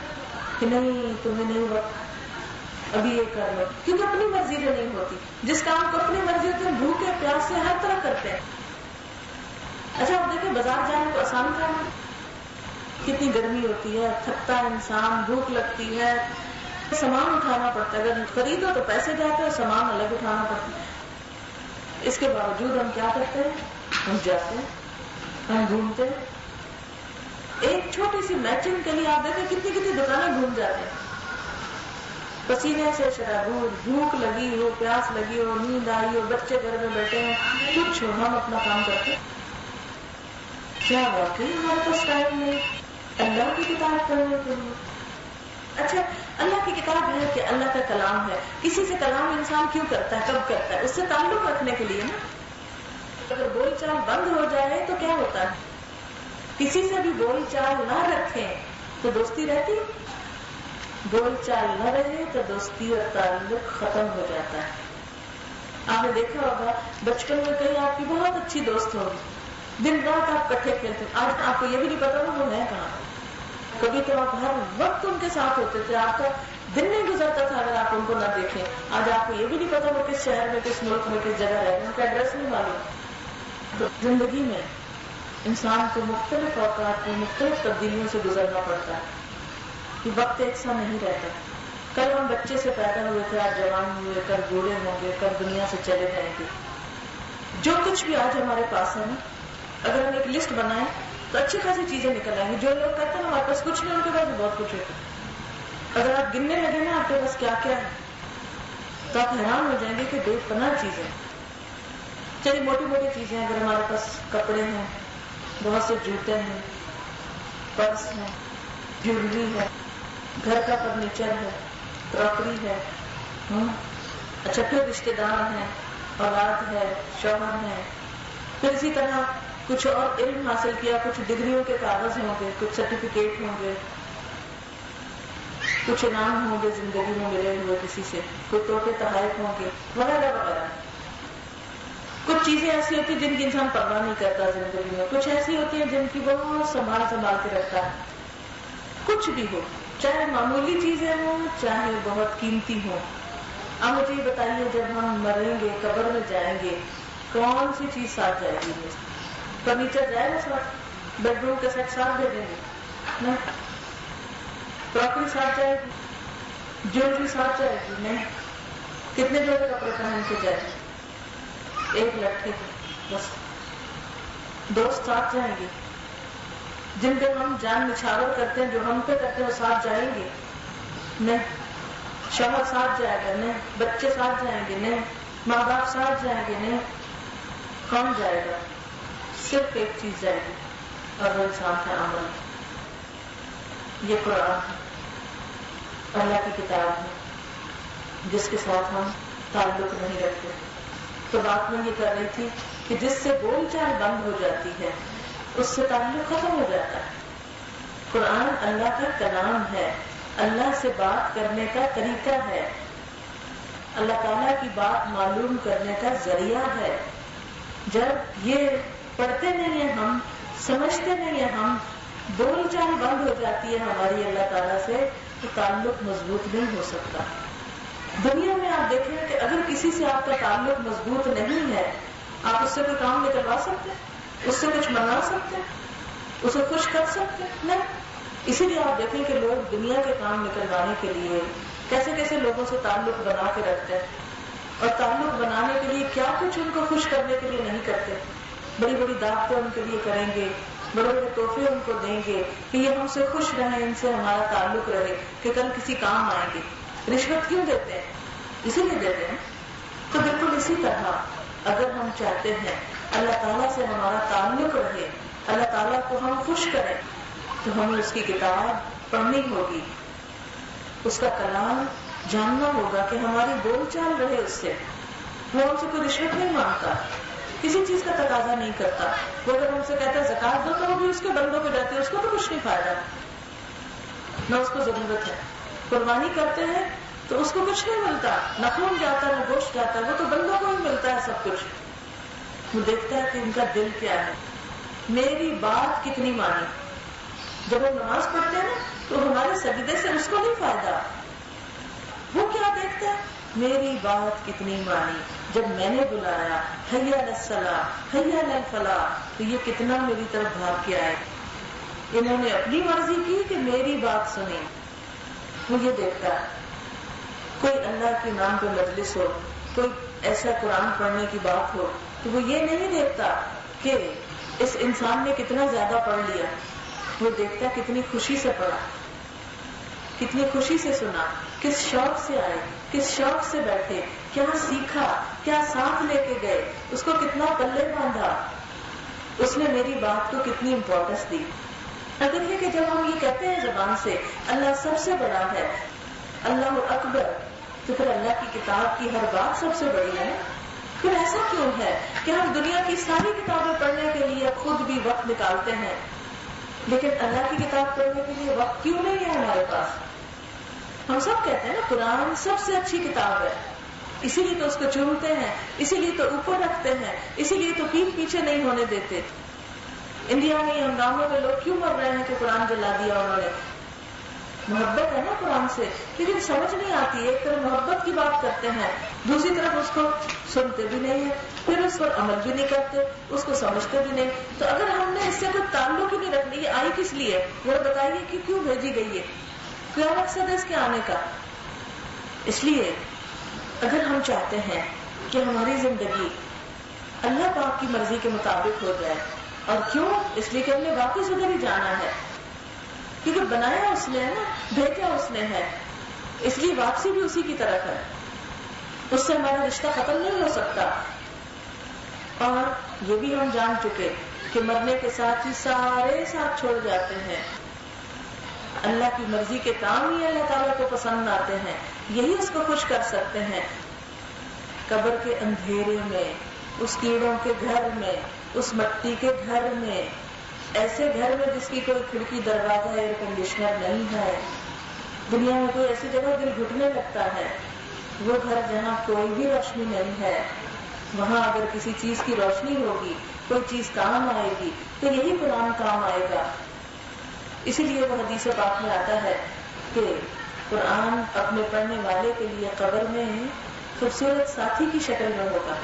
کہ نہیں تمہیں نہیں وقت، ابھی یہ کر لو، کیونکہ اپنی مرضی سے نہیں ہوتی. جس کام کو اپنی مرضی ہوتی ہے بھوکے پیاس سے ہر طرح کرتے ہیں. اچھا آپ دیکھیں بازار جانا تو آسان کام ہے، کتنی گرمی ہوتی ہے، تھکتا ہے انسان، بھوک لگتی ہے، سامان اٹھانا پڑتا ہے، اگر خریدو تو پیسے جاتے ہیں، سامان الگ اٹھانا پڑتا ہے. اس کے باوجود ہم کیا کرتے ہیں؟ ہم جاتے ہیں، ہم گھومتے ہیں. ایک چھوٹی سی میچنگ کے لیے آپ دیکھیں کتنی کتنی دکانیں گھوم جاتے ہیں، پسینے سے شرابور، بھوک لگی ہو، پیاس لگی ہو، نیند آئی ہو، بچے گھر میں بیٹھے ہیں، کچھ ہو، ہم اپنا کام کرتے ہیں. کیا واقعی ہمارے پاس ٹائم نہیں اللہ کی کتاب پڑھنے کے لیے؟ اچھا اللہ کی کتاب ہے کہ اللہ کا کلام ہے، کسی سے کلام انسان کیوں کرتا ہے، کب کرتا ہے؟ اس سے تعلق رکھنے کے لیے نا. اگر بول چال بند ہو جائے تو کیا ہوتا ہے؟ کسی سے بھی بول چال نہ رکھیں تو دوستی رہتی، بول چال نہ رہے تو دوستی اور تعلق ختم ہو جاتا ہے. آپ نے دیکھا ہوگا بچپن میں کہیں آپ کی بہت اچھی دوست ہوگی، دن رات آپ کٹھے کھیلتے، آج آپ کو یہ بھی نہیں پتا وہ ہے کہاں. کبھی تو آپ ہر وقت ان کے ساتھ ہوتے تھے، آپ کا دن نہیں گزرتا تھا اگر آپ ان کو نہ دیکھیں. آج آپ کو یہ بھی نہیں پتا وہ کس شہر میں، کس ملک میں، کس جگہ رہے، ان کا ایڈریس نہیں معلوم. تو زندگی میں انسان کو مختلف اوقات میں مختلف تبدیلیوں سے گزرنا پڑتا ہے، کہ وقت ایک سا نہیں رہتا. کل ہم بچے سے پیدا ہوئے تھے، آج جوان ہوئے، کل بوڑھے ہوں گے، کل دنیا سے چلے جائیں گے. جو کچھ بھی آج ہمارے پاس ہے نا، اگر ہم ایک لسٹ بنائیں تو اچھی خاصی چیزیں نکل آئیں گی. جو لوگ کہتے ہیں ہمارے پاس کچھ نہیں، ان کے پاس بہت کچھ ہے. اگر آپ گننے لگے نا آپ کے پاس کیا کیا ہے تو آپ حیران ہو جائیں گے کہ بے پناہ چیزیں. چلیے موٹی موٹی چیزیں، اگر ہمارے پاس کپڑے ہیں، بہت سے جوتے ہیں، پرس ہے، جیولری ہے، گھر کا فرنیچر ہے، کراکری ہے. اچھا پھر رشتے دار ہیں، اولاد ہے، شوہر ہے، پھر اسی طرح کچھ اور علم حاصل کیا، کچھ ڈگریوں کے کاغذ ہوں گے، کچھ سرٹیفکیٹ ہوں گے، کچھ انعام ہوں گے زندگی میں ملے ہوئے کسی سے، کوئی تحفے تحائف ہوں گے وغیرہ وغیرہ. کچھ چیزیں ایسی ہوتی ہیں جن کی انسان پرواہ نہیں کرتا زندگی میں، کچھ ایسی ہوتی ہیں جن کی بہت سنبھال کے رکھتا ہے. کچھ بھی ہو، چاہے معمولی چیزیں ہوں چاہے بہت قیمتی ہوں. اب مجھے یہ بتائیے جب ہم مریں گے، قبر میں جائیں گے، کون سی چیز ساتھ جائے گی؟ فرنیچر جائے گا ساتھ؟ بیڈ روم کے سیٹ ساتھ دے دیں گے؟ کراکری ساتھ جائے گی؟ جیولری ساتھ جائے گی؟ نہیں. کتنے جوڑے کپڑے پہن کے جائے گی؟ ایک لٹکے بس. دوست ساتھ جائیں گے جن پہ ہم جان نچھاور کرتے ہیں، جو ہم پہ کرتے ہیں وہ ساتھ جائیں گے؟ نہیں. شوہر ساتھ جائے گا؟ نہیں. بچے ساتھ جائیں گے؟ نہیں. ماں باپ ساتھ جائیں گے؟ نہیں. کون جائے گا؟ صرف ایک چیز جائے گی، اور وہ انسان کا عمل. یہ قرآن ہے، اللہ کی کتاب ہے، جس کے ساتھ ہم تعلق نہیں رکھتے. تو بات میں یہ کر رہی تھی کہ جس سے بول چال بند ہو جاتی ہے اس سے تعلق ختم ہو جاتا ہے. قرآن اللہ کا کلام ہے، اللہ سے بات کرنے کا طریقہ ہے، اللہ تعالیٰ کی بات معلوم کرنے کا ذریعہ ہے. جب یہ پڑھتے نہیں ہیں ہم، سمجھتے نہیں ہیں ہم، بول چال بند ہو جاتی ہے ہماری اللہ تعالیٰ سے، تو تعلق مضبوط نہیں ہو سکتا. دنیا میں آپ دیکھیں کہ اگر کسی سے آپ کا تعلق مضبوط نہیں ہے، آپ اس سے کوئی کام نکلوا سکتے ہیں؟ اس سے کچھ منوا سکتے ہیں؟ اسے خوش کر سکتے ہیں؟ نہیں. اسی لیے آپ دیکھیں کہ لوگ دنیا کے کام نکلوانے کے لیے کیسے کیسے لوگوں سے تعلق بنا کے رکھتے ہیں، اور تعلق بنانے کے لیے کیا کچھ ان کو خوش کرنے کے لیے نہیں کرتے. بڑی بڑی دعوتیں ان کے لیے کریں گے، بڑے بڑے تحفے ان کو دیں گے کہ یہ ہم سے خوش رہیں، ان سے ہمارا تعلق رہے کہ کل کسی کام آئیں گے. رشوت کیوں دیتے ہیں؟ اسی لیے دیتے ہیں. تو بالکل اسی طرح اگر ہم چاہتے ہیں اللہ تعالیٰ سے ہمارا تعلق رہے، اللہ تعالیٰ کو ہم خوش کریں، تو ہمیں اس کی کتاب پڑھنی ہوگی، اس کا کلام جاننا ہوگا کہ ہماری بول چال رہے اس سے. وہ ہم سے کوئی رشوت نہیں مانگتا، کسی چیز کا تقاضا نہیں کرتا. وہ اگر ہم سے کہتا ہے زکات دو تو وہ بھی اس کے بندوں پہ جاتے ہیں، اس کو تو کچھ نہیں فائدہ، نہ اس کو ضرورت ہے. قربانی کرتے ہیں تو اس کو کچھ نہیں ملتا، نہ خون جاتا نہ گوشت جاتا، وہ تو بندوں کو ہی ملتا ہے سب کچھ. وہ دیکھتا ہے کہ ان کا دل کیا ہے، میری بات کتنی مانی. جب ہم نماز پڑھتے ہیں نا تو ہمارے سجدے سے اس کو نہیں فائدہ، وہ کیا دیکھتا ہے، میری بات کتنی مانی. جب میں نے بلایا حی علی الصلاۃ حی علی الفلاح تو یہ کتنا میری طرف بھاگ کے آئے. انہوں نے اپنی مرضی کی کہ میری بات سنی. وہ یہ دیکھتا ہے. کوئی اللہ کے نام پہ مجلس ہو، کوئی ایسا قرآن پڑھنے کی بات ہو تو وہ یہ نہیں دیکھتا کہ اس انسان نے کتنا زیادہ پڑھ لیا. وہ دیکھتا کتنی خوشی سے پڑھا، کتنی خوشی سے سنا، کس شوق سے آئے، کس شوق سے بیٹھے، کیا سیکھا، کیا ساتھ لے کے گئے، اس کو کتنا پلے باندھا، اس نے میری بات کو کتنی امپورٹنس دی. اگر یہ کہ جب ہم یہ کہتے ہیں زبان سے اللہ سب سے بڑا ہے، اللہ اکبر، تو پھر اللہ کی کتاب کی ہر بات سب سے بڑی ہے. پھر ایسا کیوں ہے کہ ہم دنیا کی ساری کتابیں پڑھنے کے لیے خود بھی وقت نکالتے ہیں، لیکن اللہ کی کتاب پڑھنے کے لیے وقت کیوں نہیں ہے ہمارے پاس؟ ہم سب کہتے ہیں نا قرآن سب سے اچھی کتاب ہے، اسی لیے تو اس کو چومتے ہیں، اسی لیے تو اوپر رکھتے ہیں، اسی لیے تو پیٹھ پیچھے نہیں ہونے دیتے. انڈیا میں ہنگاموں میں لوگ کیوں مر رہے ہیں کہ قرآن جلا دیا انہوں نے؟ محبت ہے نا قرآن سے، لیکن سمجھ نہیں آتی. ایک طرف محبت کی بات کرتے ہیں، دوسری طرف اس کو سنتے بھی نہیں ہیں، پھر اس پر عمل بھی نہیں کرتے، اس کو سمجھتے بھی نہیں. تو اگر ہم نے اس سے کوئی تعلق ہی نہیں رکھنا، یہ آئی کس لیے؟ وہ بتائیے کہ کیوں بھیجی گئی ہے، کیا مقصد ہے اس کے آنے کا؟ اس لیے اگر ہم چاہتے ہیں کہ ہماری زندگی اللہ پاک کی مرضی کے مطابق ہو جائے، اور کیوں؟ اس لیے کہ ہم نے واپس ادھر ہی جانا ہے، کیونکہ بنایا اس نے ہے نا، بھیجا اس نے ہے، اس لیے واپسی بھی اسی کی طرف ہے. اس سے ہمارا رشتہ ختم نہیں ہو سکتا. اور یہ بھی ہم جان چکے کہ مرنے کے ساتھ ہی سارے ساتھ چھوڑ جاتے ہیں. اللہ کی مرضی کے کام ہی اللہ تعالیٰ کو پسند آتے ہیں، یہی اس کو خوش کر سکتے ہیں. قبر کے اندھیرے میں، اس کیڑوں کے گھر میں، اس مٹی کے گھر میں، ایسے گھر میں جس کی کوئی کھڑکی دروازہ ایئر کنڈیشنر نہیں ہے، دنیا میں کوئی ایسی جگہ دل گھٹنے لگتا ہے، وہ گھر جہاں کوئی بھی روشنی نہیں ہے، وہاں اگر کسی چیز کی روشنی ہوگی، کوئی چیز کام آئے گی تو یہی قرآن کام آئے گا. اسی لیے وہ حدیث پاک میں آتا ہے کہ قرآن اپنے پڑھنے والے کے لیے قبر میں خوبصورت ساتھی کی شکل میں ہوگا،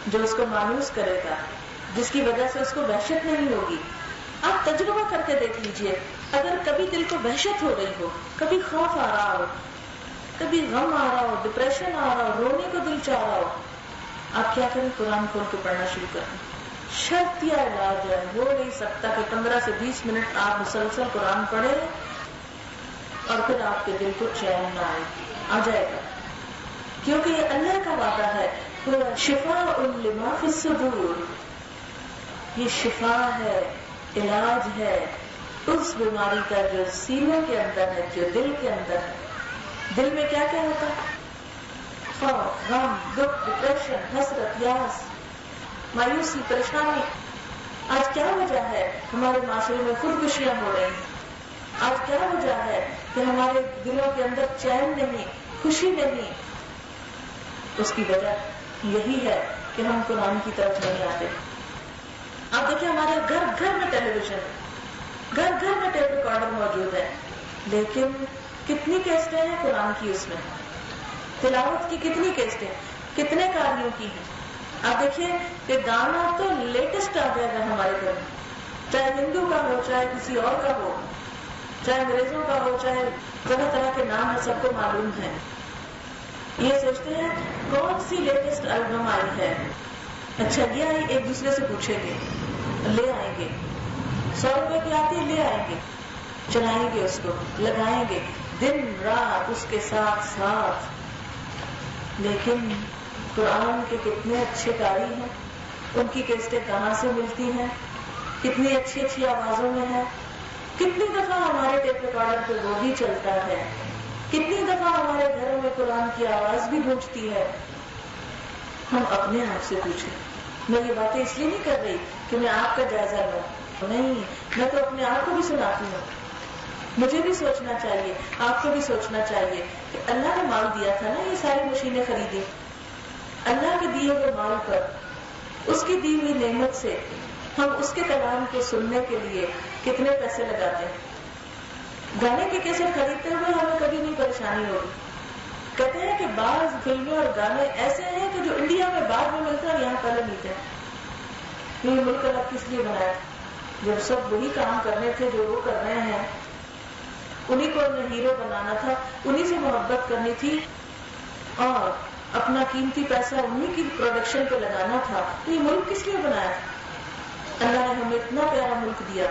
جو اس کو مانوس کرے گا، جس کی وجہ سے اس کو وحشت نہیں ہوگی. آپ تجربہ کر کے دیکھ لیجئے، اگر کبھی دل کو وحشت ہو رہی ہو، کبھی خوف آ رہا ہو، کبھی غم آ رہا ہو، ڈپریشن آ رہا ہو، رونے کو دل چاہ رہا ہو، آپ کیا کریں؟ قرآن کھول کے پڑھنا شروع کریں. شرط یا علاج ہے، ہو نہیں سکتا کہ 15 سے 20 منٹ آپ مسلسل قرآن پڑھیں اور پھر آپ کے دل کو چین نہ آئے. آ جائے گا، کیونکہ یہ اللہ کا وعدہ ہے، شفاء لما فی الصدور، یہ شفا ہے، علاج ہے اس بیماری کا جو سینوں کے اندر ہے، جو دل کے اندر ہے. دل میں کیا کیا ہوتا ہے؟ خوف، غم، دکھ، ڈپریشن، حسرت، یاس، مایوسی، پریشانی. آج کیا وجہ ہے ہمارے معاشرے میں خودکشیاں ہو رہی ہیں؟ آج کیا وجہ ہے کہ ہمارے دلوں کے اندر چین نہیں، خوشی نہیں؟ اس کی وجہ یہی ہے کہ ہم قرآن کی طرف نہیں آتے. آپ دیکھیں ہمارے گھر گھر میں ٹیلی ویژن ہے، گھر گھر میں ٹیپ ریکارڈر موجود ہے، لیکن کتنی کیسٹیں ہیں قرآن کی، اس میں تلاوت کی کتنی کیسٹیں، کتنے قاریوں کی ہیں. آپ دیکھیے کہ گانا تو لیٹسٹ آ گیا ہے ہمارے گھر میں، چاہے ہندو کا ہو، چاہے کسی اور کا ہو، چاہے انگریزوں کا ہو، چاہے طرح طرح کے نام ہے، سب کو معلوم ہے. یہ سوچتے ہیں کون سی لیٹسٹ البم آئی ہے، اچھا یہ آئی، ایک دوسرے سے پوچھیں گے، لے آئیں گے. 100 روپے کی آتی ہے، لے آئیں گے، چلائیں گے، اس کو لگائیں گے دن رات اس کے ساتھ ساتھ. لیکن قرآن کے کتنے اچھے قاری ہیں، ان کی کیسٹیں کہاں سے ملتی ہیں، کتنی اچھی اچھی آوازوں میں ہیں. کتنی دفعہ ہمارے ٹیپ ریکارڈر پہ وہ بھی چلتا ہے، کتنی دفعہ ہمارے گھروں میں قرآن کی آواز بھی گونجتی ہے. ہم اپنے آپ سے پوچھیں. میں یہ باتیں اس لیے نہیں کر رہی کہ میں آپ کا جائزہ لوں، نہیں، میں تو اپنے آپ کو بھی سناتی ہوں. مجھے بھی سوچنا چاہیے، آپ کو بھی سوچنا چاہیے کہ اللہ نے مال دیا تھا نا، یہ ساری مشینیں خریدی، اللہ کے دیے ہوئے مال پر، اس کی دی ہوئی نعمت سے ہم اس کے کلام کو سننے کے لیے کتنے پیسے لگاتے ہیں. گانے کے کیسٹ خریدتے ہوئے ہمیں کبھی نہیں پریشانی ہوگی. کہتے ہیں کہ بعض فلمیں اور گانے ایسے ہیں کہ جو انڈیا میں بعد میں ملتے ہیں اور یہاں پہلے ملتے ہیں. یہ ملک الگ کس لیے بنایا؟ جب سب وہی کام کرنے تھے جو وہ کر رہے ہیں، انہی کو ہیرو بنانا تھا، انہی سے محبت کرنی تھی اور اپنا قیمتی پیسہ انہی کی پروڈکشن پہ لگانا تھا. تو یہ ملک کس لیے بنایا؟ اللہ نے ہمیں اتنا پیارا ملک دیا،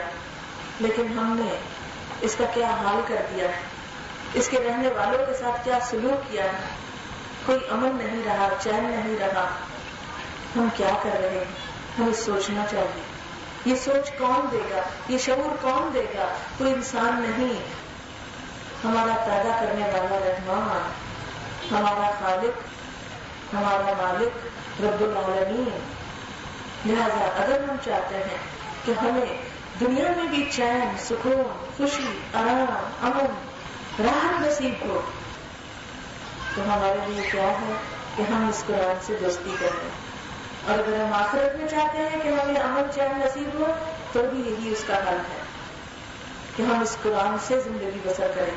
لیکن ہم نے اس کا کیا حال کر دیا، اس کے رہنے والوں کے ساتھ کیا سلوک کیا ہے. کوئی امن نہیں رہا، چین نہیں رہا. ہم کیا کر رہے ہیں؟ ہمیں سوچنا چاہیے. یہ سوچ کون دے گا؟ یہ شعور کون دے گا؟ کوئی انسان نہیں، ہمارا پیدا کرنے والا رحمان، ہمارا خالق، ہمارا مالک رب العالمین. لہذا اگر ہم چاہتے ہیں کہ ہمیں دنیا میں بھی چین، سکون، خوشی، آرام، امن، راحت نصیب ہو، تو ہمارے لیے کیا ہے کہ ہم اس قرآن سے دوستی کریں. اور اگر ہم آخرت میں چاہتے ہیں کہ ہمیں امن چین نصیب ہو، تو بھی یہی اس کا حل ہے کہ ہم اس قرآن سے زندگی بسر کریں.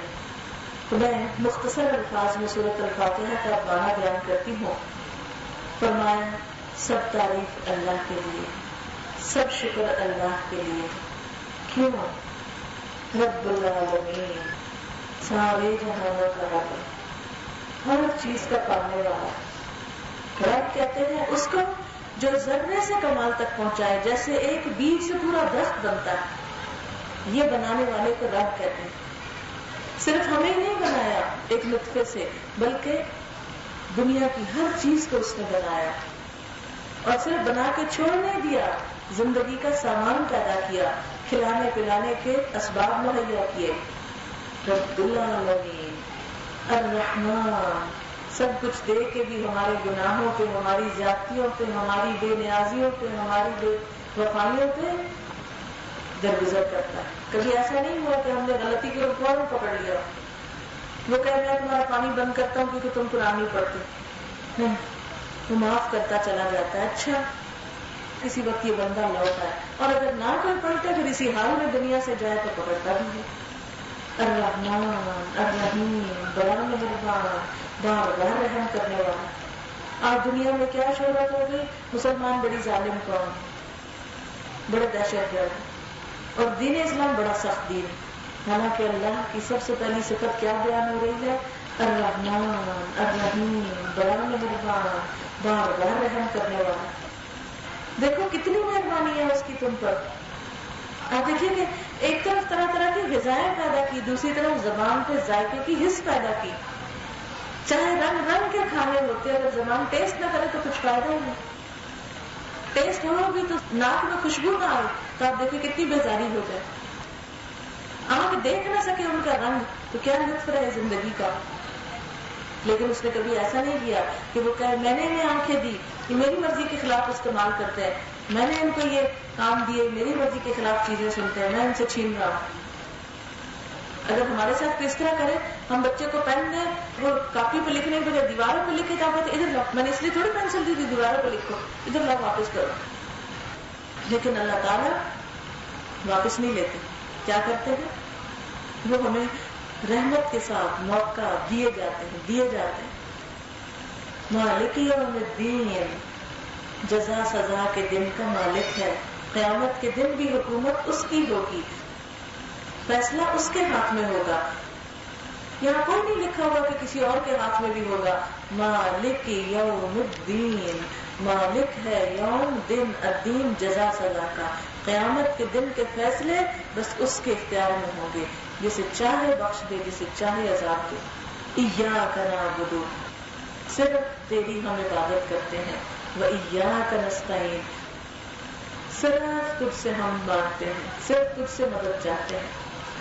تو میں مختصر الفاظ میں سورۃ الفاتحہ کا معنی بیان کرتی ہوں. فرمایا سب تعریف اللہ کے لیے، سب شکر اللہ کے لیے. کیوں؟ رب العالمین، سارے جہانوں کا رب، ہر چیز کا پانے والا. رب کہتے ہیں اس کو جو ذرے سے کمال تک پہنچائے، جیسے ایک بیج سے پورا درخت بنتا ہے، یہ بنانے والے کو رب کہتے ہیں. صرف ہمیں نہیں بنایا ایک نطفے سے، بلکہ دنیا کی ہر چیز کو اس نے بنایا، اور صرف بنا کے چھوڑ نہیں دیا، زندگی کا سامان پیدا کیا، کھلانے پلانے کے اسباب مہیا کیے. رب العالمین الرحمن، سب کچھ دے کے بھی ہمارے گناہوں پہ، ہماری زیادتیوں پہ، ہماری بے نیازیوں پہ، ہماری بے وفائیوں پہ درگزر کرتا ہے. کبھی ایسا نہیں ہوا کہ ہم نے غلطی کے فوراً پکڑ لیا، وہ کہہ رہے ہیں تمہارا پانی بند کرتا ہوں کیونکہ تم قرآن نہیں پڑھتے. نہیں، وہ معاف کرتا چلا جاتا ہے. اچھا، کسی وقت یہ بندہ لوٹا ہے، اور اگر نہ کوئی پلٹے پھر اسی حال میں دنیا سے جائے تو پکڑتا بھی ہے. الرحمن الرحیم، بڑا مہربان، بار بار رحم کرنے والا. آج دنیا میں کیا شہرت ہو گئی؟ مسلمان بڑی ظالم قوم، بڑے دہشت گرد، اور دین اسلام بڑا سخت دین. حالانکہ اللہ کی سب سے پہلی صفت کیا بیان ہو رہی ہے؟ الرحمن الرحیم، بڑا مہربان، بار بار رحم کرنے والا. دیکھو کتنی مہربانی ہے اس کی تم پر. آپ دیکھیے کہ ایک طرف طرح طرح کی غذائیں پیدا کی، دوسری طرف زبان پہ ذائقے کی حس پیدا کی. چاہے رنگ رنگ کے کھانے ہوتے، اگر زبان ٹیسٹ نہ کرے تو کچھ فائدہ ہی نہیں. ٹیسٹ ہو بھی تو ناک میں خوشبو نہ آئے تو آپ دیکھیں کتنی بیزاری ہو جائے. آنکھ دیکھ نہ سکے ان کا رنگ تو کیا لطف رہے زندگی کا. لیکن اس نے کبھی ایسا نہیں کیا کہ وہ کہے میں نے انہیں آنکھیں دی، یہ میری مرضی کے خلاف استعمال کرتے ہیں، میں نے ان کو یہ کام دیے، میری مرضی کے خلاف چیزیں سنتے ہیں، میں ان سے چھین رہا ہوں. اگر ہمارے ساتھ کس طرح کرے، ہم بچے کو پین دیں، وہ کاپی پہ لکھنے کے بجائے دیواروں پہ لکھے جاتے ہیں، ادھر لاؤ، میں نے اس لیے تھوڑی پینسل دی تھی دیواروں پہ لکھو، ادھر لاؤ واپس کرو. لیکن اللہ تعالیٰ واپس نہیں لیتے. کیا کرتے ہیں؟ وہ ہمیں رحمت کے ساتھ موقع دیے جاتے ہیں. مالک یوم الدین، جزا سزا کے دن کا مالک ہے. قیامت کے دن بھی حکومت اس کی ہوگی، فیصلہ اس کے ہاتھ میں ہوگا. یہاں کوئی نہیں لکھا ہوگا کہ کسی اور کے ہاتھ میں بھی ہوگا. مالک یوم الدین، مالک ہے یوم دن، الدین جزا سزا کا. قیامت کے دن کے فیصلے بس اس کے اختیار میں ہوں گے، جسے چاہے بخش دے، جسے چاہے عذاب دے. ایاک نعبد، صرف تیری ہم عبادت کرتے ہیں. وایاک نستعین، صرف تجھ سے ہم مانگتے ہیں، صرف تجھ سے مدد چاہتے ہیں.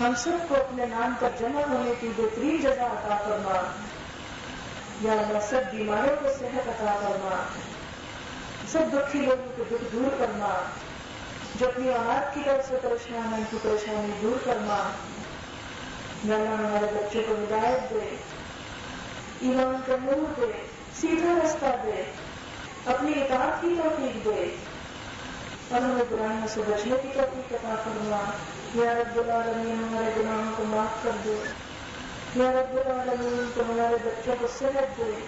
ہم سب کو اپنے نام پر جمع ہونے کی بہترین جزا عطا فرما. یا اللہ سب بیماروں کو صحت عطا فرما، سب دکھی لوگوں کو دکھ دور فرما، جو اپنی اولاد کی طرف سے پریشان ہے ان کی پریشانی دور فرما. یا اللہ ہمارے بچے کو ہدایت دے، ایمان کا نور دے، سیدھا رستہ دے، اپنی اطاعت کی توفیق دے اور ہمیں برائیوں سے بچنے کی توفیق عطا فرما. یا رب العالمین ہمارے گناہوں کو معاف کر دے. یا رب العالمین تو ہمارے بچوں کو صحت دے.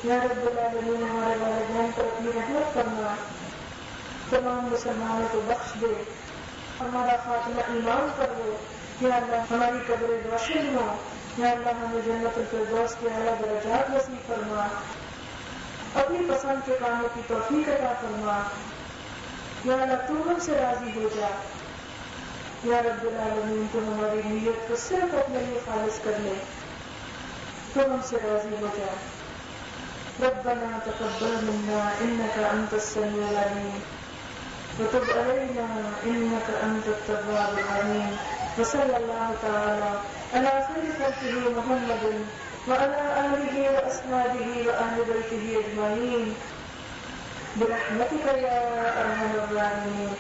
یا رب العالمین ہمارے والدین پر اپنی رحمت کرنا، تمام مسلمانوں کو بخش دے، ہمارا خاتمہ ایمان کر دو. یا اللہ ہماری قبریں روشن ہو. یا اللہ ہمیں جنت الفردوس کے اعلیٰ درجات نصیب فرما، اپنی پسند کے کاموں کی توفیق عطا فرما. یا اللہ تو ہم سے راضی ہو جا. یا رب العالمین تو ہماری نیت کو صرف اپنے لیے خالص کر لے، تو ہم سے راضی ہو جا. ربنا تقبل منا انك انت السميع العليم وتب علينا انك انت التواب الرحيم. وصلى الله تعالى على خير خلقه محمد وعلى آله وأصحابه وأهل بيته أجمعين برحمتك يا أرحم الراحمين.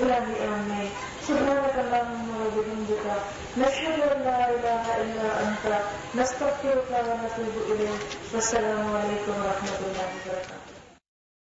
إلهي آمين. سبحانك اللهم وبحمدك نشهد أن لا إله إلا أنت نستغفرك ونتوب إليك. والسلام عليكم ورحمة الله وبركاته.